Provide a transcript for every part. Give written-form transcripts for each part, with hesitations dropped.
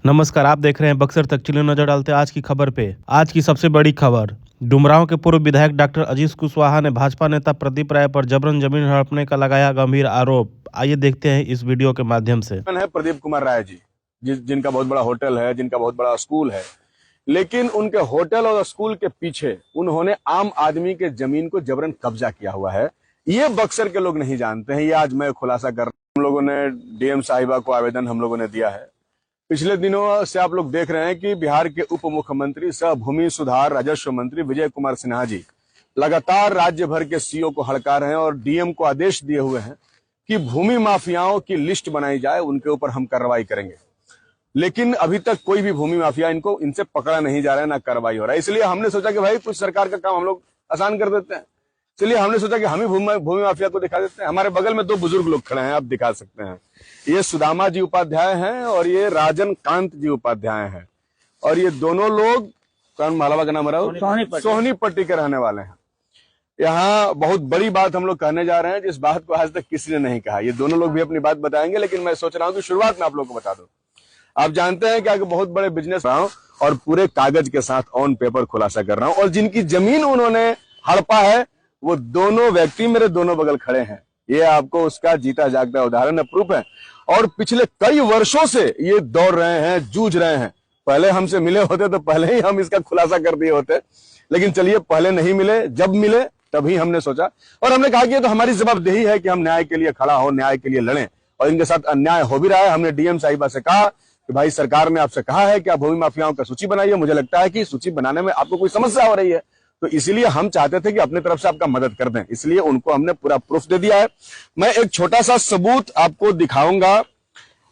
नमस्कार, आप देख रहे हैं बक्सर तक। चलिए नजर डालते हैं आज की खबर पे। आज की सबसे बड़ी खबर, डुमरांव के पूर्व विधायक डॉक्टर अजीज कुशवाहा ने भाजपा नेता प्रदीप राय पर जबरन जमीन हड़पने का लगाया गंभीर आरोप। आइए देखते हैं इस वीडियो के माध्यम से। है प्रदीप कुमार राय जी, जिनका बहुत बड़ा होटल है, जिनका बहुत बड़ा स्कूल है, लेकिन उनके होटल और स्कूल के पीछे उन्होंने आम आदमी के जमीन को जबरन कब्जा किया हुआ है। ये बक्सर के लोग नहीं जानते हैं। ये आज मैं खुलासा कर रहा हूं। हम लोगों ने डीएम साहिबा को आवेदन हम लोगों ने दिया है। पिछले दिनों से आप लोग देख रहे हैं कि बिहार के उप मुख्यमंत्री सह भूमि सुधार राजस्व मंत्री विजय कुमार सिन्हा जी लगातार राज्य भर के सीओ को हड़का रहे हैं और डीएम को आदेश दिए हुए हैं कि भूमि माफियाओं की लिस्ट बनाई जाए, उनके ऊपर हम कार्रवाई करेंगे। लेकिन अभी तक कोई भी भूमि माफिया इनसे पकड़ा नहीं जा रहा है, ना कार्रवाई हो रहा है। इसलिए हमने सोचा कि भाई कुछ सरकार का काम हम लोग आसान कर देते हैं। इसलिए हमने सोचा कि हम ही भूमि माफिया को दिखा देते हैं। हमारे बगल में दो बुजुर्ग लोग खड़े हैं, आप दिखा सकते हैं। ये सुदामा जी उपाध्याय हैं और ये राजन कांत जी उपाध्याय हैं। और ये दोनों लोग कौन मालवा का नाम रहा, सोहनीपट्टी के रहने वाले हैं। यहाँ बहुत बड़ी बात हम लोग कहने जा रहे हैं, जिस बात को आज तक किसी ने नहीं कहा। ये दोनों लोग भी अपनी बात बताएंगे, लेकिन मैं सोच रहा हूँ कि शुरुआत में आप लोग को बता दूं। आप जानते हैं कि बहुत बड़े बिजनेस रहा हूं और पूरे कागज के साथ ऑन पेपर खुलासा कर रहा हूं। और जिनकी जमीन उन्होंने हड़पा है वो दोनों व्यक्ति मेरे दोनों बगल खड़े हैं। ये आपको उसका जीता जागता उदाहरण है, प्रूफ है। और पिछले कई वर्षों से ये दौड़ रहे हैं, जूझ रहे हैं। पहले हमसे मिले होते तो पहले ही हम इसका खुलासा कर दिए होते, लेकिन चलिए पहले नहीं मिले, जब मिले तभी हमने सोचा और हमने कहा कि ये तो हमारी जवाबदेही है कि हम न्याय के लिए खड़ा हो, न्याय के लिए लड़ें। और इनके साथ अन्याय हो भी रहा है। हमने डीएम साहिबा से कहा कि भाई सरकार ने आपसे कहा है कि आप भूमि माफियाओं का सूची बनाइए। मुझे लगता है कि सूची बनाने में आपको कोई समस्या हो रही है, तो इसीलिए हम चाहते थे कि अपनी तरफ से आपका मदद कर दें। इसलिए उनको हमने पूरा प्रूफ दे दिया है। मैं एक छोटा सा सबूत आपको दिखाऊंगा।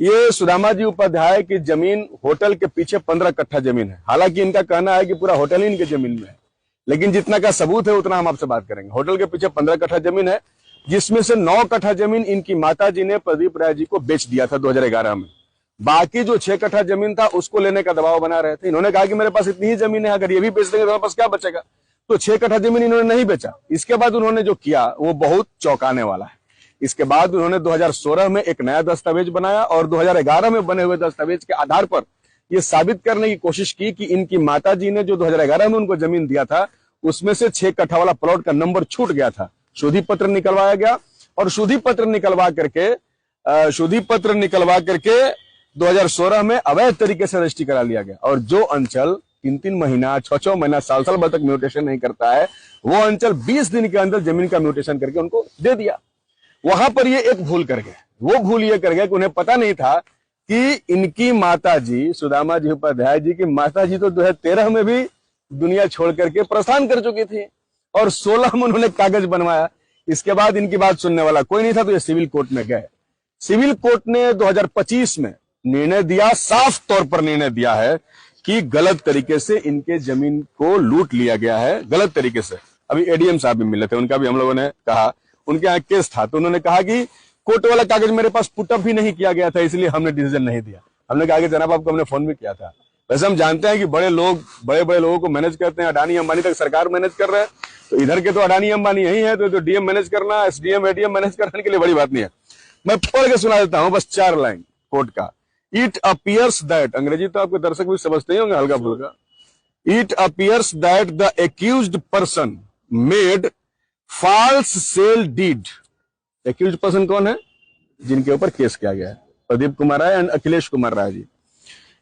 ये सुदामा जी उपाध्याय की जमीन, होटल के पीछे 15 कट्ठा जमीन है। हालांकि इनका कहना है कि पूरा होटल ही इनके जमीन में है, लेकिन जितना का सबूत है उतना हम आपसे बात करेंगे। होटल के पीछे 15 कट्ठा जमीन है, जिसमें से 9 कट्ठा जमीन इनकी माता जी ने प्रदीप राय जी को बेच दिया था 2011 में। बाकी जो 6 कट्ठा जमीन था उसको लेने का दबाव बना रहे थे। इन्होंने कहा कि मेरे पास इतनी ही जमीन है, अगर ये भी बेच देंगे तो मेरे पास क्या बचेगा। तो 6 कट्ठा जमीन इन्होंने नहीं बेचा। इसके बाद उन्होंने जो किया वो बहुत चौंकाने वाला है। इसके बाद उन्होंने 2016 में एक नया दस्तावेज बनाया और 2011 में बने हुए दस्तावेज के आधार पर यह साबित करने की कोशिश की कि इनकी माता जी ने जो 2011 में उनको जमीन दिया था उसमें से 6 कट्ठा वाला प्लॉट का नंबर छूट गया था। शुद्धि पत्र निकलवाया गया और शुद्धि पत्र निकलवा करके 2016 में अवैध तरीके से रजिस्ट्री करा लिया गया। और जो अंचल 3-3 महीना, 6-6 महीना, साल भर तक म्यूटेशन नहीं करता है, वो अंचल 20 दिन के अंदर जमीन का म्यूटेशन करके उनको दे दिया। वहां पर ये एक भूल कर गए। वो भूल ये कर गए कि उन्हें पता नहीं था कि इनकी माता जी सुदामा जी उपाध्याय जी की माता जी तो 2013 में भी दुनिया छोड़ करके प्रस्थान कर चुकी थी और 16 में उन्होंने कागज बनवाया। इसके बाद इनकी बात सुनने वाला कोई नहीं था, तो ये सिविल कोर्ट में गए। सिविल कोर्ट ने 2025 में निर्णय दिया, साफ तौर पर निर्णय दिया है कि गलत तरीके से इनके जमीन को लूट लिया गया है, गलत तरीके से। अभी एडीएम साहब भी मिले थे, उनका भी हम लोगों ने कहा, उनके यहाँ केस था, तो उन्होंने कहा कि कोर्ट वाला कागज मेरे पास पुटअप भी नहीं किया गया था, इसलिए हमने डिसीजन नहीं दिया। हमने कहा कि जनाब आपको हमने फोन भी किया था। वैसे हम जानते हैं कि बड़े बड़े लोगों को मैनेज करते हैं। अडानी अंबानी तक सरकार मैनेज कर रहे हैं, तो इधर के तो अडानी अंबानी यही है, तो डीएम मैनेज करना, एसडीएम एडीएम मैनेज करने के लिए बड़ी बात नहीं है। मैं पढ़ के सुना देता हूं बस 4 लाइन कोर्ट का। इट अपीयर्स दैट, अंग्रेजी तो आपके दर्शक भी समझते ही होंगे हल्का फुल्का। It appears that the accused person made false sale deed. Accused person कौन है? जिनके ऊपर केस किया गया है, Pradeep Kumar Rai and Akhilesh Kumar Rai ji.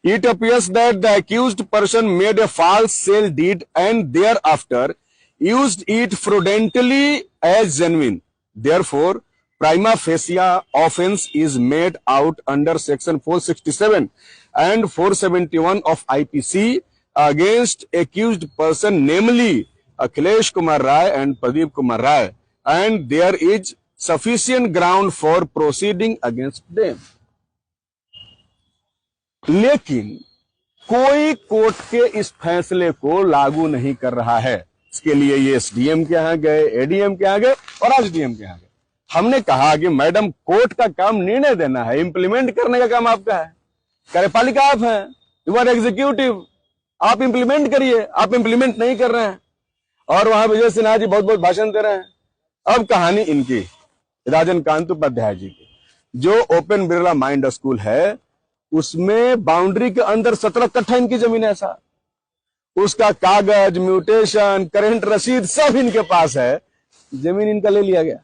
It appears that the accused person made a false sale deed and thereafter used it fraudulently as genuine. Therefore, prima facie offense is made out under section 467 and 471 of IPC against accused person, namely Akhilesh Kumar Rai and Pradeep Kumar Rai, and there is sufficient ground for proceeding against them. लेकिन कोई court के इस फैसले को लागू नहीं कर रहा है। इसके लिए ये एसडीएम के यहाँ गए, एडीएम के यहाँ गए और आज डीएम के यहाँ गए। हमने कहा कि मैडम कोर्ट का काम निर्णय देना है, इंप्लीमेंट करने का काम आपका है। कार्यपालिका आप हैं, यू आर एग्जीक्यूटिव, आप इंप्लीमेंट करिए। आप इंप्लीमेंट नहीं कर रहे हैं और वहां विजय सिन्हा जी बहुत भाषण दे रहे हैं। अब कहानी इनकी राजन कांत उपाध्याय जी की, जो ओपन बिरला माइंड स्कूल है उसमें बाउंड्री के अंदर 17 कट्ठा इनकी जमीन है ऐसा। उसका कागज, म्यूटेशन, करंट रसीद सब इनके पास है। जमीन इनका ले लिया गया,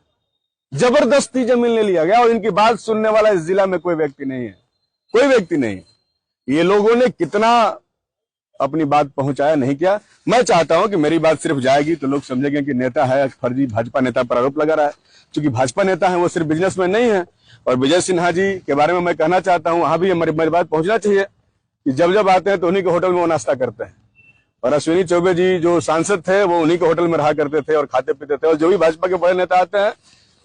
जबरदस्ती जमीन ले लिया गया, और इनकी बात सुनने वाला इस जिला में कोई व्यक्ति नहीं है, कोई व्यक्ति नहीं। ये लोगों ने कितना अपनी बात पहुंचाया नहीं किया। मैं चाहता हूं कि मेरी बात सिर्फ जाएगी तो लोग समझेंगे कि नेता है फर्जी भाजपा नेता पर आरोप लगा रहा है। क्योंकि भाजपा नेता है वो सिर्फ बिजनेसमैन नहीं है। और विजय सिन्हा जी के बारे में मैं कहना चाहता हूं, वहां भी मेरी बात पहुंचना चाहिए कि जब जब आते हैं तो उन्हीं के होटल में वो नाश्ता करते हैं। और अश्विनी चौबे जी जो सांसद थे वो उन्हीं के होटल में रहा करते थे और खाते पीते थे। और जो भी भाजपा के बड़े नेता आते हैं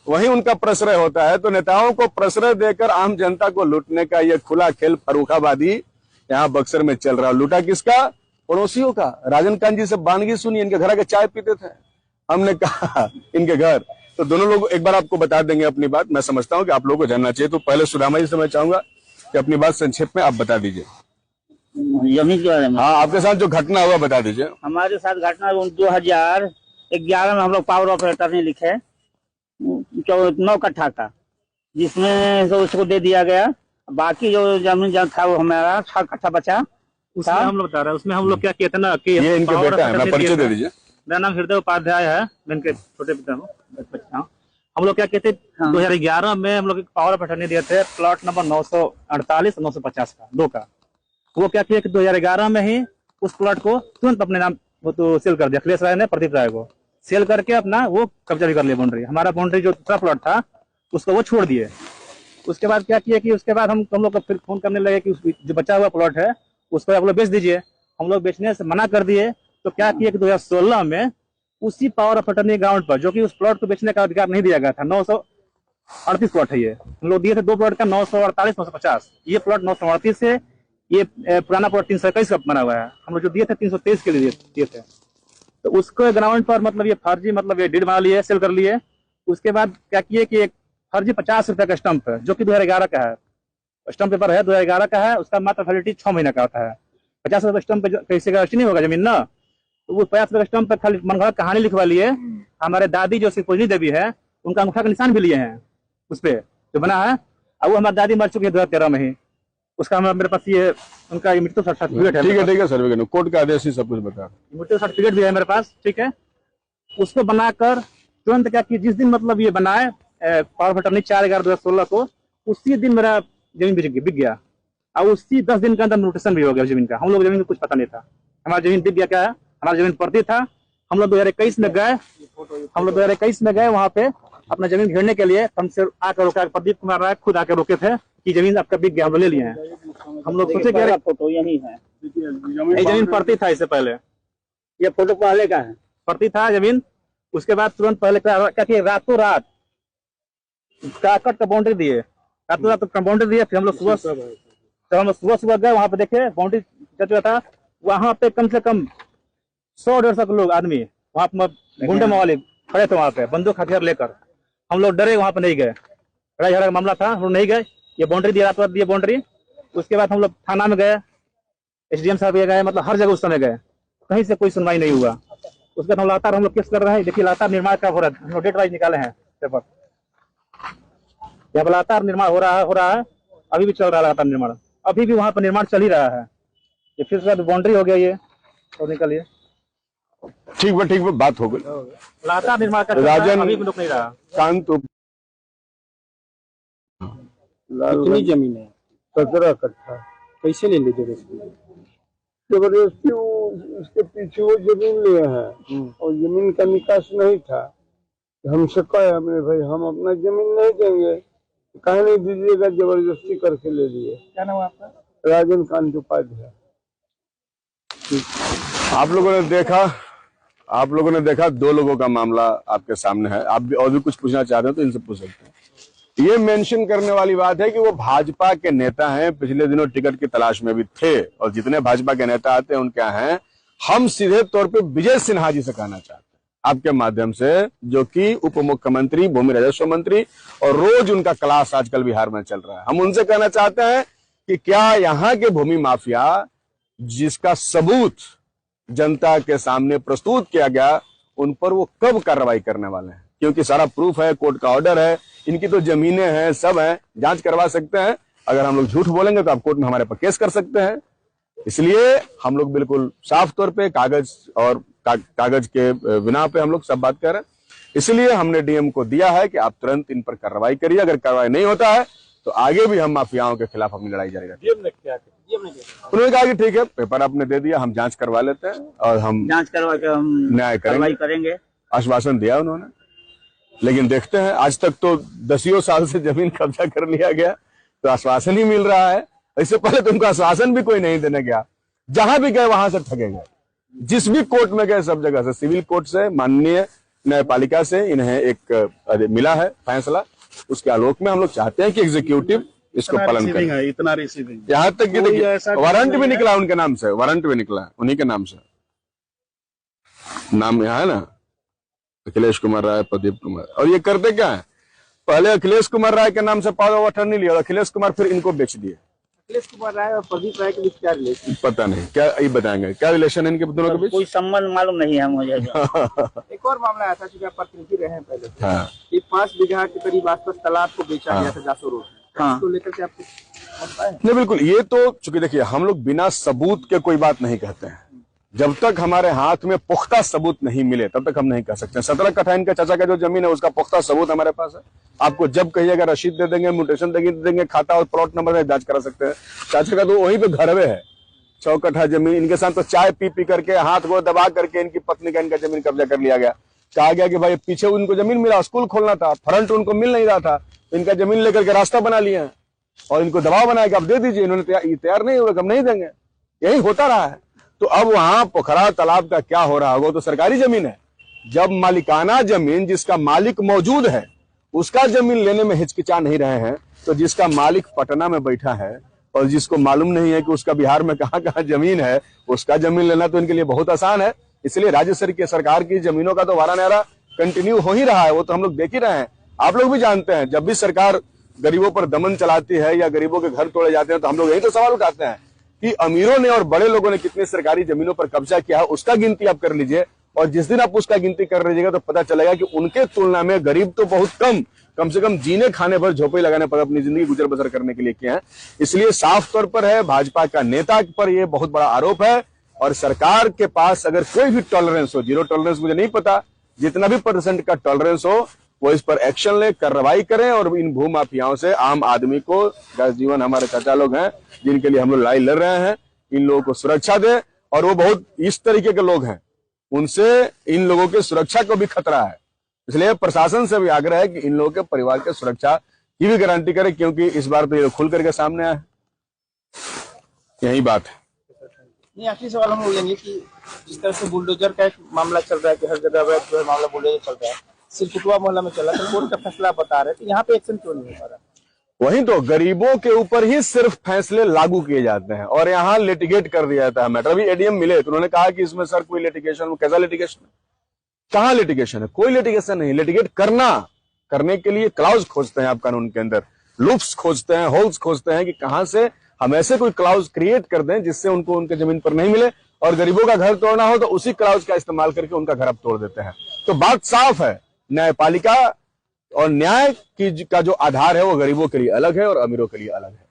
वहीं उनका प्रश्रय होता है। तो नेताओं को प्रश्रय देकर आम जनता को लूटने का यह खुला खेल फर्रुखाबादी यहाँ बक्सर में चल रहा है। लूटा किसका? पड़ोसियों का। राजन कांत जी से बानगी सुनी, इनके घर आके चाय पीते थे, हमने कहा इनके घर। तो दोनों लोग एक बार आपको बता देंगे अपनी बात। मैं समझता हूं कि आप लोगों को जानना चाहिए। तो पहले सुदामा जी से मैं चाहूंगा कि अपनी बात संक्षेप में आप बता दीजिए। जमीन के बारे में? हाँ, आपके साथ जो घटना हुआ बता दीजिए। हमारे साथ घटना 2011 में हम लोग पावर ऑफ अटॉर्नी लिखे 9 कट्ठा का, जिसमें तो उसको दे दिया गया। बाकी जो जमीन जहाँ था वो हमारा 6 कट्ठा बचा। उसमें हम लोग बता रहे हैं, उसमें हम लोग क्या किए थे ना कि ये इनके बेटा है, मैं परिचय दे दीजिए। मेरा नाम हृदय उपाध्याय है, मैं इनके छोटे पिता हूँ। हम लोग क्या कहते 2011 में हम लोग पावर ऑफ अटॉर्नी दिए थे प्लॉट नंबर 948 950 का 2 का। वो क्या किया कि 2011 में ही उस प्लॉट को तुरंत अपने नाम वो तो सेल कर दिया। अखिलेश राय ने प्रदीप राय को सेल करके अपना वो कब्जा भी कर लिया बाउंड्री। हमारा बाउंड्री जो दूसरा प्लॉट था उसको वो छोड़ दिए। उसके बाद क्या किया कि उसके बाद हम लोग को फिर फोन करने लगे कि जो बचा हुआ प्लॉट है उसको आप लोग बेच दीजिए। हम लोग बेचने से मना कर दिए। तो क्या किया कि 2016 में उसी पावर ऑफ अटॉर्नी ग्राउंड पर, जो कि उस प्लॉट को बेचने का अधिकार नहीं दिया गया था, 938 प्लॉट है ये, हम लोग दिए थे 2 प्लॉट का 948 950। ये प्लॉट 938 से, ये पुराना प्लॉट 321 का बना हुआ है। हम लोग जो दिए थे 323 के लिए दिए थे। तो उसको ग्राउंड पर मतलब ये फर्जी मतलब ये डीड बना लिए, सेल कर लिए। उसके बाद क्या किए कि एक फर्जी 50 रुपए का स्टंप है, जो कि 2011 का है, स्टंप पेपर है 2011 का है। उसका मात्र वैलिडिटी 6 महीने का होता है। 50 रुपए स्टंप पे कैसे का नहीं होगा जमीन ना। तो वो 50 रुपए स्टंप पे खाली मनगढ़ंत कहानी लिखवा लिए। हमारे दादी जो शिवपूजनी देवी है उनका अंगूठा का निशान भी लिए हैं उस पे जो बना है। अब वो हमारी दादी मर चुकी है 2013 में ही। उसका मेरे पास ये उनका मृत्यु सर्टिफिकेट है। ठीक है सर, कोर्ट का आदेश ही सब कुछ बता। मृत्यु सर्टिफिकेट भी है मेरे पास, ठीक है। उसको बनाकर तुरंत क्या कि जिस दिन मतलब ये बनाए पावर ऑफ अटॉर्नी 4/11/2016 को, उसी दिन मेरा जमीन बिक गया। और उसी 10 दिन के अंदर नोटिशन भी हो गया जमीन का। हम लोग जमीन का कुछ पता नहीं था, हमारा जमीन बिक गया। क्या है, हमारा जमीन पड़ती था। हम लोग 2021 में गए वहां पे अपना जमीन घेरने के लिए। हमसे आकर रोका, प्रदीप कुमार राय खुद आकर रोके थे कि जमीन आपका बिक गया, हम ले लिए हैं। हम लोग सोचे कि फोटो यही है, ये जमीन पड़ती था इससे पहले, ये फोटो पहले का है, पड़ती था जमीन। उसके बाद तुरंत पहले क्या किया, रातों रात काकट का बाउंड्री दिए, रातों रात का बाउंड्री दिए। फिर हम लोग सुबह गए वहां पे, देखे बाउंड्री चुका था। वहां पे कम से कम 100-150 लोग आदमी वहां पे गुंडे मवाली खड़े थे वहां पे बंदूक हथियार लेकर। हम लोग डरे, वहां पे नहीं गए। लड़ाई झगड़ा का मामला था, हम लोग नहीं गए। ये बाउंड्री दिया, रात रात दिए बाउंड्री। उसके बाद हम लोग थाना में गए, SDM साहब गए, मतलब हर जगह उस समय गए, कहीं से कोई सुनवाई नहीं हुआ। उसके बाद हम लगातार हम लोग केस कर रहे हैं। देखिए लगातार निर्माण का हो रहा है, हम लोग डेट वाइज निकाले हैं पेपर। यहाँ लगातार निर्माण हो रहा है, अभी भी चल रहा है लगातार निर्माण। अभी भी वहां पर निर्माण चल ही रहा है। ये फिर से बाउंड्री हो गया ये तो निकलिए। ठीक है, बात हो गई। लगातार निर्माण का राजन अभी भी रुक नहीं रहा। कांत कितनी जमीन है? 17 कट्ठा। कैसे ले लीजिए? जबरदस्ती उसके पीछे वो जमीन लिए हैं और जमीन का निकास नहीं था। हमसे कहे हमने भाई हम अपना जमीन नहीं देंगे, कहे नहीं दीजिएगा, जबरदस्ती करके ले लिए। क्या नाम है आपका? राजन कांत उपाध्याय। आप लोगों ने देखा 2 लोगों का मामला आपके सामने है। आप भी और भी कुछ पूछना चाहते हैं तो इनसे पूछ सकते हैं। ये मेंशन करने वाली बात है कि वो भाजपा के नेता हैं, पिछले दिनों टिकट की तलाश में भी थे। और जितने भाजपा के नेता आते हैं उनके हैं, हम सीधे तौर पे विजय सिन्हा जी से कहना चाहते हैं आपके माध्यम से, जो कि उप मुख्यमंत्री, भूमि राजस्व मंत्री, और रोज उनका क्लास आजकल बिहार में चल रहा है। हम उनसे कहना चाहते हैं कि क्या यहाँ के भूमि माफिया, जिसका सबूत जनता के सामने प्रस्तुत किया गया, उन पर वो कब कार्रवाई करने वाले हैं? क्योंकि सारा प्रूफ है, कोर्ट का ऑर्डर है, इनकी तो जमीनें हैं, सब हैं, जांच करवा सकते हैं। अगर हम लोग झूठ बोलेंगे तो आप कोर्ट में हमारे पर केस कर सकते हैं। इसलिए हम लोग बिल्कुल साफ तौर पे कागज और कागज के बिना पे हम लोग सब बात कर रहे हैं। इसलिए हमने डीएम को दिया है कि आप तुरंत इन पर कार्रवाई करिए। अगर कार्रवाई नहीं होता है तो आगे भी हम माफियाओं के खिलाफ अपनी लड़ाई जारी रखेंगे। उन्होंने कहा कि ठीक है, पेपर आपने दे दिया, हम जांच करवा लेते हैं और हम जांच करवा के हम न्याय करेंगे। आश्वासन दिया उन्होंने, लेकिन देखते हैं आज तक तो 10 साल से जमीन कब्जा कर लिया गया, तो आश्वासन ही मिल रहा है। इससे पहले तुमको आश्वासन भी कोई नहीं देने गया, जहां भी गए वहां से ठगे गए। जिस भी कोर्ट में गए सब जगह से, सिविल कोर्ट से, माननीय न्यायपालिका से इन्हें एक मिला है फैसला, उसके आलोक में हम लोग चाहते हैं कि एग्जीक्यूटिव इसको पालन करे। इतना रिसीविंग यहाँ तक कि देखिए वारंट भी निकला उनके नाम से, वारंट भी निकला उन्हीं के नाम से। नाम यहाँ है ना, अखिलेश कुमार राय, प्रदीप कुमार। और ये करते क्या है, पहले अखिलेश कुमार राय के नाम से पावर ऑफ अटॉर्नी लिया और अखिलेश कुमार फिर इनको बेच दिए। अखिलेश कुमार राय और प्रदीप राय के बीच क्या रिलेशन? पता नहीं, क्या ये बताएंगे क्या रिलेशन है इनके दोनों के बीच? कोई संबंध मालूम नहीं है मुझे। एक और मामला आया था, चूंकि आप प्रतिनिधि रहे हैं पहले, हाँ। ये 5 बीघा के करीब आसपास तालाब को बेचा गया था जासो रोड। हाँ। तो लेकर के आपको नहीं, बिल्कुल। ये तो चूंकि देखिए हम लोग बिना सबूत के कोई बात नहीं कहते हैं। जब तक हमारे हाथ में पुख्ता सबूत नहीं मिले तब तक हम नहीं कह सकते। 17 कट्ठा इनका चाचा का जो जमीन है उसका पुख्ता सबूत हमारे पास है। आपको जब कहिएगा रसीद दे देंगे, म्यूटेशन दे देंगे, खाता और प्लॉट नंबर जांच करा सकते हैं। चाचा का तो वहीं पे घरवे है, 6 कट्ठा जमीन। इनके साथ तो चाय पी पी करके, हाथ को दबा करके इनकी पत्नी का इनका जमीन कब्जा कर लिया गया। कहा गया कि भाई पीछे उनको जमीन मिला, स्कूल खोलना था, फ्रंट उनको मिल नहीं रहा था, तो इनका जमीन लेकर के रास्ता बना लिया है और इनको दबाव बनाया कि आप दे दीजिए। इन्होंने तैयार नहीं हुए, हम नहीं देंगे। यही होता रहा है। तो अब वहां पोखरा तालाब का क्या हो रहा होगा, तो सरकारी जमीन है। जब मालिकाना जमीन जिसका मालिक मौजूद है उसका जमीन लेने में हिचकिचा नहीं रहे हैं, तो जिसका मालिक पटना में बैठा है और जिसको मालूम नहीं है कि उसका बिहार में कहां कहां जमीन है, उसका जमीन लेना तो इनके लिए बहुत आसान है। इसलिए राज्य सरकार की जमीनों का तो वारा नारा कंटिन्यू हो ही रहा है, वो तो हम लोग देख ही रहे हैं। आप लोग भी जानते हैं, जब भी सरकार गरीबों पर दमन चलाती है या गरीबों के घर तोड़े जाते हैं तो हम लोग यही तो सवाल उठाते हैं कि अमीरों ने और बड़े लोगों ने कितनी सरकारी जमीनों पर कब्जा किया है, उसका गिनती आप कर लीजिए। और जिस दिन आप उसका गिनती कर लीजिएगा तो पता चलेगा कि उनके तुलना में गरीब तो बहुत कम से कम जीने खाने पर, झोपड़ी लगाने पर अपनी जिंदगी गुजर बसर करने के लिए किए हैं। इसलिए साफ तौर पर है, भाजपा का नेता पर यह बहुत बड़ा आरोप है। और सरकार के पास अगर कोई भी टॉलरेंस हो, 0 टॉलरेंस मुझे नहीं पता, जितना भी % का टॉलरेंस हो वो इस पर एक्शन ले, कार्रवाई करें और इन भू माफियाओं से आम आदमी को, जीवन हमारे चाचा लोग हैं जिनके लिए हम लोग लड़ाई लड़ रहे हैं, इन लोगों को सुरक्षा दे। और वो बहुत इस तरीके के लोग हैं, उनसे इन लोगों के सुरक्षा को भी खतरा है। इसलिए प्रशासन से भी आग्रह है कि इन लोगों के परिवार के सुरक्षा की भी गारंटी करे, क्योंकि इस बार तो ये खुल करके सामने आया है। यही बात है। नहीं, आखिरी सवाल हम लोग लेंगे कि जिस तरह से बुलडोजर का एक मामला चल रहा है कि हर जगह अवैध जो है मामला बुलडोजर चल रहा है, सिरकुटवा मोहल्ला में चला, तो कोर्ट का फैसला बता रहे थे, यहाँ पे एक्शन क्यों नहीं हो पा रहा? वहीं तो गरीबों के ऊपर ही सिर्फ फैसले लागू किए जाते हैं और यहाँ लिटिगेट कर दिया जाता है मैटर। अभी एडीएम मिले तो उन्होंने कहा कि इसमें सर कोई लिटिगेशन, कैसा लिटिगेशन है, कहाँ लिटिगेशन है? कोई लिटिगेशन नहीं। लिटिगेट करने के लिए क्लाउज खोजते हैं आप कानून के अंदर, लूप्स खोजते हैं, होल्स खोजते हैं कि कहां से हम ऐसे कोई क्लाउज क्रिएट कर दें जिससे उनको उनके जमीन पर नहीं मिले और गरीबों का घर तोड़ना हो तो उसी क्लाउज का इस्तेमाल करके उनका घर अब तोड़ देते हैं। तो बात साफ है, न्यायपालिका और न्याय की का जो आधार है वो गरीबों के लिए अलग है और अमीरों के लिए अलग है।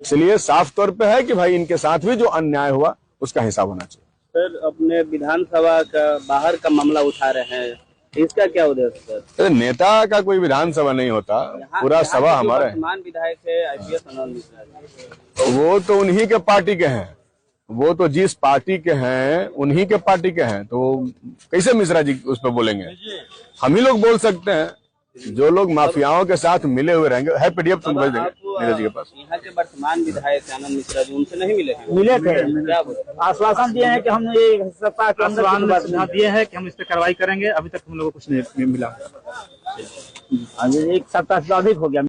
इसलिए साफ तौर पे है कि भाई इनके साथ भी जो अन्याय हुआ उसका हिसाब होना चाहिए। सर, अपने विधानसभा का बाहर का मामला उठा रहे हैं, इसका क्या उद्देश्य सर? नेता का कोई विधानसभा नहीं होता, पूरा सभा हमारा है। वर्तमान विधायक है आईपीएस आनंद मिश्रा जी, वो तो उन्हीं के पार्टी के हैं, वो तो जिस पार्टी के हैं उन्हीं के पार्टी के हैं, तो कैसे मिश्रा जी उस पर बोलेंगे? हम ही लोग बोल सकते हैं, जो लोग माफियाओं के साथ मिले हुए रहेंगे। है पीडीएफ तुम भेज देंगे नीरज जी के पास। यहाँ के वर्तमान विधायक आनंद मिश्रा जी, उनसे नहीं मिले? मिले थे, क्या बोले? आश्वासन दिए हैं कि हम ये सत्ता के अंदर आश्वासन दिए हैं कि हम इस पे कार्रवाई करेंगे। अभी तक हम लोगों को कुछ नहीं मिला। एक सप्ताह से अधिक हो गया।